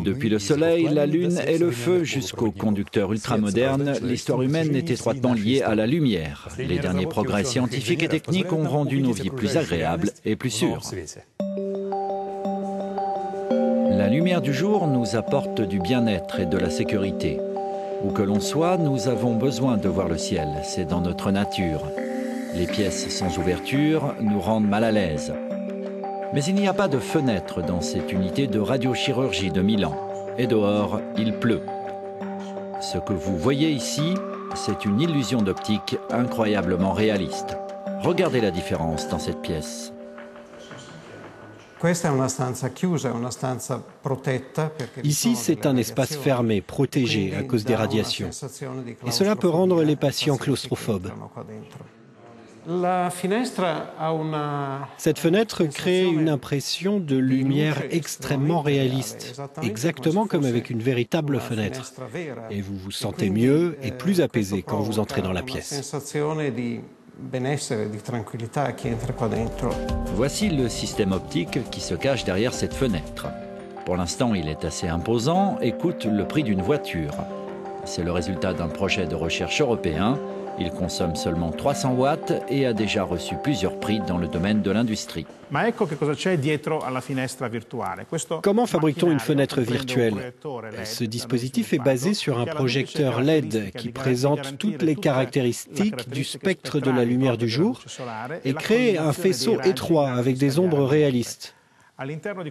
Depuis le Soleil, la Lune et le feu jusqu'aux conducteurs ultramodernes, l'histoire humaine est étroitement liée à la lumière. Les derniers progrès scientifiques et techniques ont rendu nos vies plus agréables et plus sûres. La lumière du jour nous apporte du bien-être et de la sécurité. Où que l'on soit, nous avons besoin de voir le ciel, c'est dans notre nature. Les pièces sans ouverture nous rendent mal à l'aise. Mais il n'y a pas de fenêtre dans cette unité de radiochirurgie de Milan. Et dehors, il pleut. Ce que vous voyez ici, c'est une illusion d'optique incroyablement réaliste. Regardez la différence dans cette pièce. Ici, c'est un espace fermé, protégé à cause des radiations. Et cela peut rendre les patients claustrophobes. Cette fenêtre crée une impression de lumière extrêmement réaliste, exactement comme avec une véritable fenêtre. Et vous vous sentez mieux et plus apaisé quand vous entrez dans la pièce. Voici le système optique qui se cache derrière cette fenêtre. Pour l'instant, il est assez imposant et coûte le prix d'une voiture. C'est le résultat d'un projet de recherche européen. Il consomme seulement 300 watts et a déjà reçu plusieurs prix dans le domaine de l'industrie. Comment fabrique-t-on une fenêtre virtuelle? Ce dispositif est basé sur un projecteur LED qui présente toutes les caractéristiques du spectre de la lumière du jour et crée un faisceau étroit avec des ombres réalistes.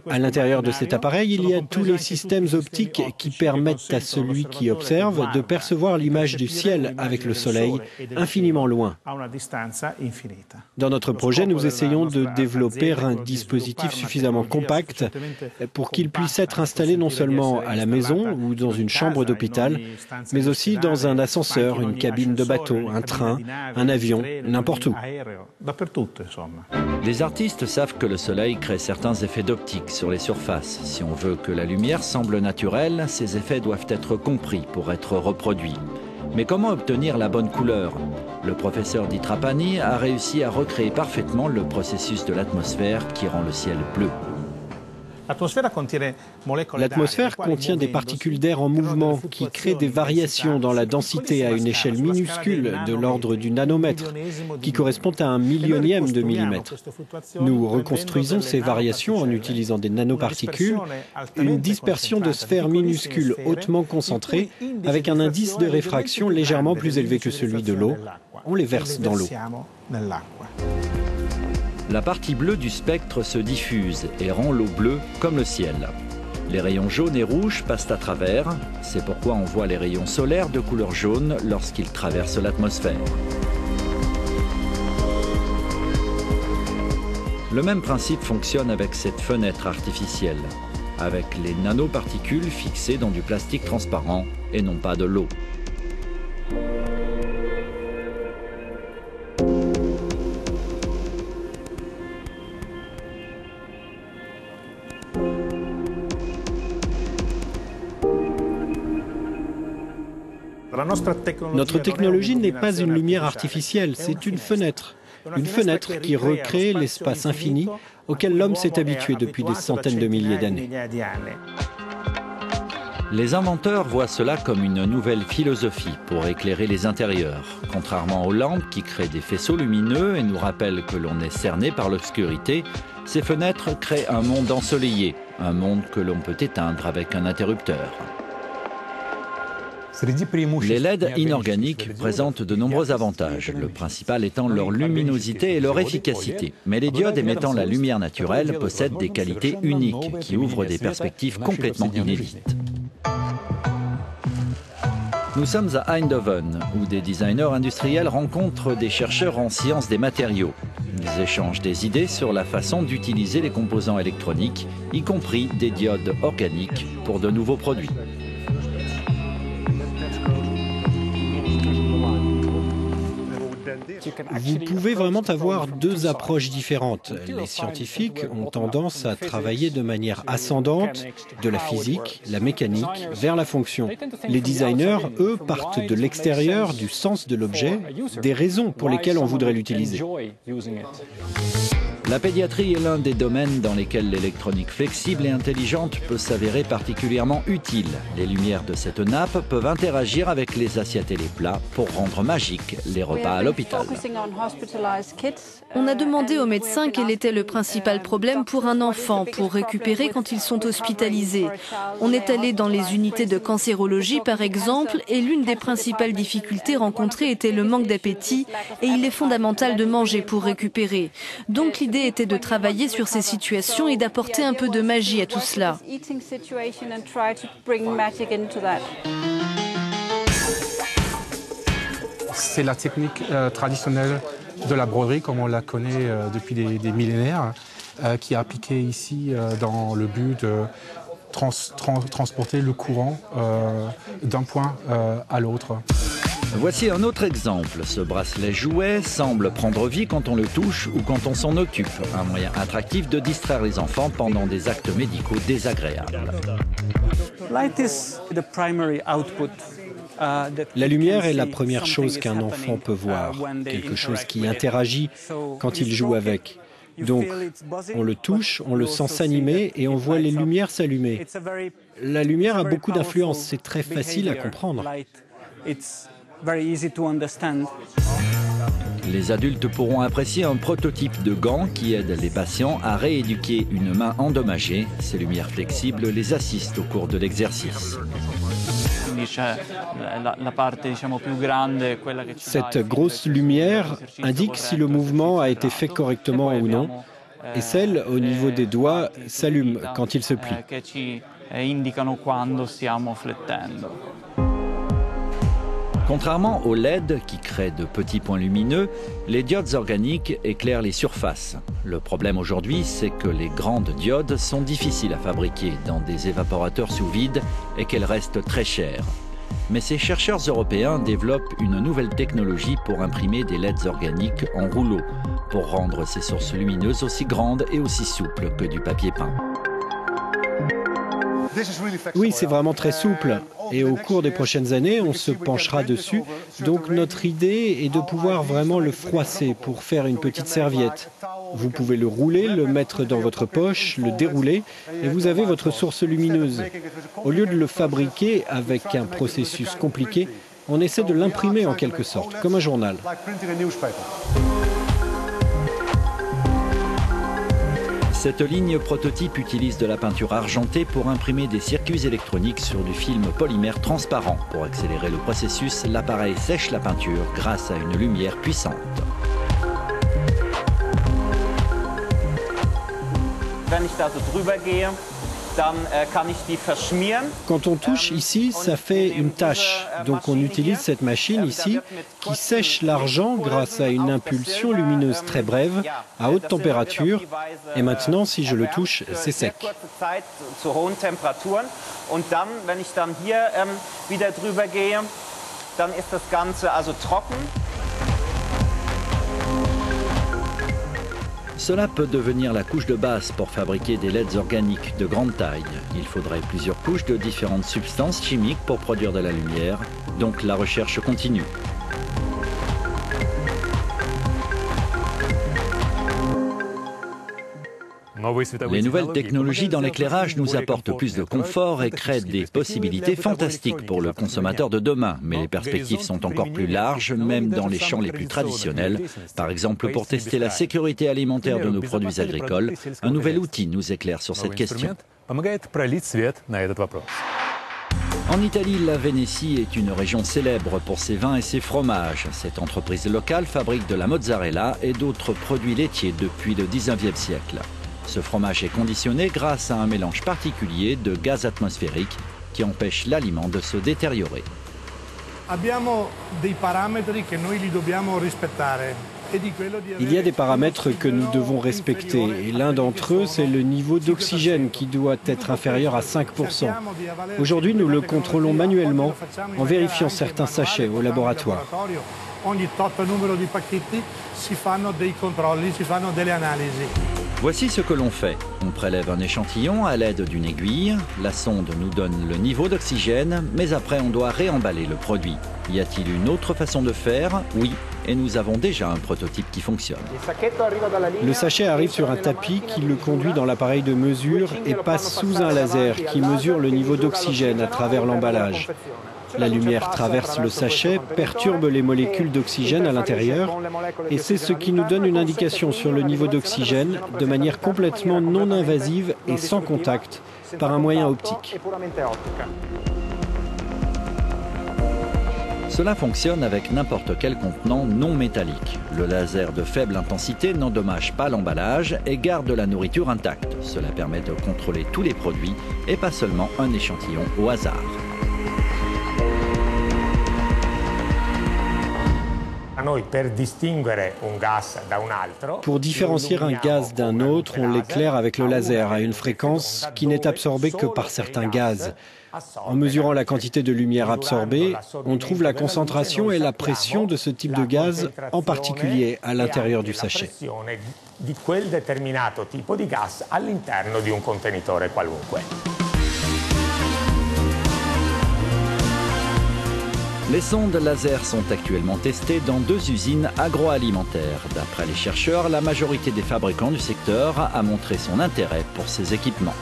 À l'intérieur de cet appareil, il y a tous les systèmes optiques qui permettent à celui qui observe de percevoir l'image du ciel avec le soleil infiniment loin. Dans notre projet, nous essayons de développer un dispositif suffisamment compact pour qu'il puisse être installé non seulement à la maison ou dans une chambre d'hôpital, mais aussi dans un ascenseur, une cabine de bateau, un train, un avion, n'importe où. Les artistes savent que le soleil crée certains effets d'optique sur les surfaces. Si on veut que la lumière semble naturelle, ces effets doivent être compris pour être reproduits. Mais comment obtenir la bonne couleur? Le professeur Di Trapani a réussi à recréer parfaitement le processus de l'atmosphère qui rend le ciel bleu. L'atmosphère contient des particules d'air en mouvement qui créent des variations dans la densité à une échelle minuscule de l'ordre du nanomètre, qui correspond à un millionième de millimètre. Nous reconstruisons ces variations en utilisant des nanoparticules, une dispersion de sphères minuscules hautement concentrées avec un indice de réfraction légèrement plus élevé que celui de l'eau. On les verse dans l'eau. La partie bleue du spectre se diffuse et rend l'eau bleue comme le ciel. Les rayons jaunes et rouges passent à travers. C'est pourquoi on voit les rayons solaires de couleur jaune lorsqu'ils traversent l'atmosphère. Le même principe fonctionne avec cette fenêtre artificielle, avec les nanoparticules fixées dans du plastique transparent et non pas de l'eau. Notre technologie n'est pas une lumière artificielle, c'est une fenêtre. Une fenêtre qui recrée l'espace infini auquel l'homme s'est habitué depuis des centaines de milliers d'années. Les inventeurs voient cela comme une nouvelle philosophie pour éclairer les intérieurs. Contrairement aux lampes qui créent des faisceaux lumineux et nous rappellent que l'on est cerné par l'obscurité, ces fenêtres créent un monde ensoleillé, un monde que l'on peut éteindre avec un interrupteur. Les LED inorganiques présentent de nombreux avantages, le principal étant leur luminosité et leur efficacité. Mais les diodes émettant la lumière naturelle possèdent des qualités uniques qui ouvrent des perspectives complètement inédites. Nous sommes à Eindhoven, où des designers industriels rencontrent des chercheurs en sciences des matériaux. Ils échangent des idées sur la façon d'utiliser les composants électroniques, y compris des diodes organiques, pour de nouveaux produits. Vous pouvez vraiment avoir deux approches différentes. Les scientifiques ont tendance à travailler de manière ascendante de la physique, la mécanique, vers la fonction. Les designers, eux, partent de l'extérieur, du sens de l'objet, des raisons pour lesquelles on voudrait l'utiliser. La pédiatrie est l'un des domaines dans lesquels l'électronique flexible et intelligente peut s'avérer particulièrement utile. Les lumières de cette nappe peuvent interagir avec les assiettes et les plats pour rendre magiques les repas à l'hôpital. On a demandé aux médecins quel était le principal problème pour un enfant pour récupérer quand ils sont hospitalisés. On est allé dans les unités de cancérologie par exemple et l'une des principales difficultés rencontrées était le manque d'appétit et il est fondamental de manger pour récupérer. Donc l'idée était de travailler sur ces situations et d'apporter un peu de magie à tout cela. C'est la technique traditionnelle de la broderie, comme on la connaît depuis des millénaires, qui est appliquée ici dans le but de transporter le courant d'un point à l'autre. Voici un autre exemple. Ce bracelet jouet semble prendre vie quand on le touche ou quand on s'en occupe. Un moyen attractif de distraire les enfants pendant des actes médicaux désagréables. La lumière est la première chose qu'un enfant peut voir, quelque chose qui interagit quand il joue avec. Donc, on le touche, on le sent s'animer et on voit les lumières s'allumer. La lumière a beaucoup d'influence, c'est très facile à comprendre. Les adultes pourront apprécier un prototype de gants qui aide les patients à rééduquer une main endommagée. Ces lumières flexibles les assistent au cours de l'exercice. Cette grosse lumière indique si le mouvement a été fait correctement ou non, et celle au niveau des doigts s'allume quand il se plie. Contrairement aux LED qui créent de petits points lumineux, les diodes organiques éclairent les surfaces. Le problème aujourd'hui, c'est que les grandes diodes sont difficiles à fabriquer dans des évaporateurs sous vide et qu'elles restent très chères. Mais ces chercheurs européens développent une nouvelle technologie pour imprimer des LEDs organiques en rouleau, pour rendre ces sources lumineuses aussi grandes et aussi souples que du papier peint. Oui, c'est vraiment très souple. Et au cours des prochaines années, on se penchera dessus. Donc notre idée est de pouvoir vraiment le froisser pour faire une petite serviette. Vous pouvez le rouler, le mettre dans votre poche, le dérouler, et vous avez votre source lumineuse. Au lieu de le fabriquer avec un processus compliqué, on essaie de l'imprimer en quelque sorte, comme un journal. Cette ligne prototype utilise de la peinture argentée pour imprimer des circuits électroniques sur du film polymère transparent. Pour accélérer le processus, l'appareil sèche la peinture grâce à une lumière puissante. Quand on touche ici, ça fait une tache. Donc on utilise cette machine ici qui sèche l'argent grâce à une impulsion lumineuse très brève, à haute température. Et maintenant, si je le touche, c'est sec. Cela peut devenir la couche de base pour fabriquer des LEDs organiques de grande taille. Il faudrait plusieurs couches de différentes substances chimiques pour produire de la lumière, donc la recherche continue. Les nouvelles technologies dans l'éclairage nous apportent plus de confort et créent des possibilités fantastiques pour le consommateur de demain. Mais les perspectives sont encore plus larges, même dans les champs les plus traditionnels. Par exemple, pour tester la sécurité alimentaire de nos produits agricoles, un nouvel outil nous éclaire sur cette question. En Italie, la Vénétie est une région célèbre pour ses vins et ses fromages. Cette entreprise locale fabrique de la mozzarella et d'autres produits laitiers depuis le 19e siècle. Ce fromage est conditionné grâce à un mélange particulier de gaz atmosphérique qui empêche l'aliment de se détériorer. Il y a des paramètres que nous devons respecter et l'un d'entre eux, c'est le niveau d'oxygène qui doit être inférieur à 5%. Aujourd'hui, nous le contrôlons manuellement en vérifiant certains sachets au laboratoire. ogni tot numero di pacchetti si fanno dei controlli, si fanno delle analisi. Voici ce que l'on fait. On prélève un échantillon à l'aide d'une aiguille. La sonde nous donne le niveau d'oxygène, mais après on doit réemballer le produit. Y a-t-il une autre façon de faire? Oui, et nous avons déjà un prototype qui fonctionne. Le sachet arrive sur un tapis qui le conduit dans l'appareil de mesure et passe sous un laser qui mesure le niveau d'oxygène à travers l'emballage. La lumière traverse le sachet, perturbe les molécules d'oxygène à l'intérieur et c'est ce qui nous donne une indication sur le niveau d'oxygène de manière complètement non invasive et sans contact par un moyen optique. Cela fonctionne avec n'importe quel contenant non métallique. Le laser de faible intensité n'endommage pas l'emballage et garde la nourriture intacte. Cela permet de contrôler tous les produits et pas seulement un échantillon au hasard. Pour différencier un gaz d'un autre, on l'éclaire avec le laser à une fréquence qui n'est absorbée que par certains gaz. En mesurant la quantité de lumière absorbée, on trouve la concentration et la pression de ce type de gaz, en particulier à l'intérieur du sachet. Les sondes laser sont actuellement testées dans 2 usines agroalimentaires. D'après les chercheurs, la majorité des fabricants du secteur a montré son intérêt pour ces équipements.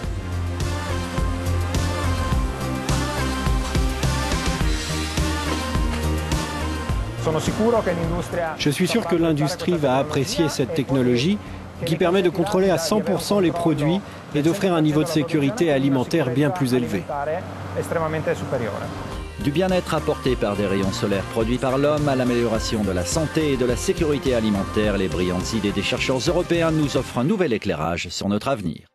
Je suis sûr que l'industrie va apprécier cette technologie qui permet de contrôler à 100% les produits et d'offrir un niveau de sécurité alimentaire bien plus élevé. Du bien-être apporté par des rayons solaires produits par l'homme à l'amélioration de la santé et de la sécurité alimentaire, les brillantes idées des chercheurs européens nous offrent un nouvel éclairage sur notre avenir.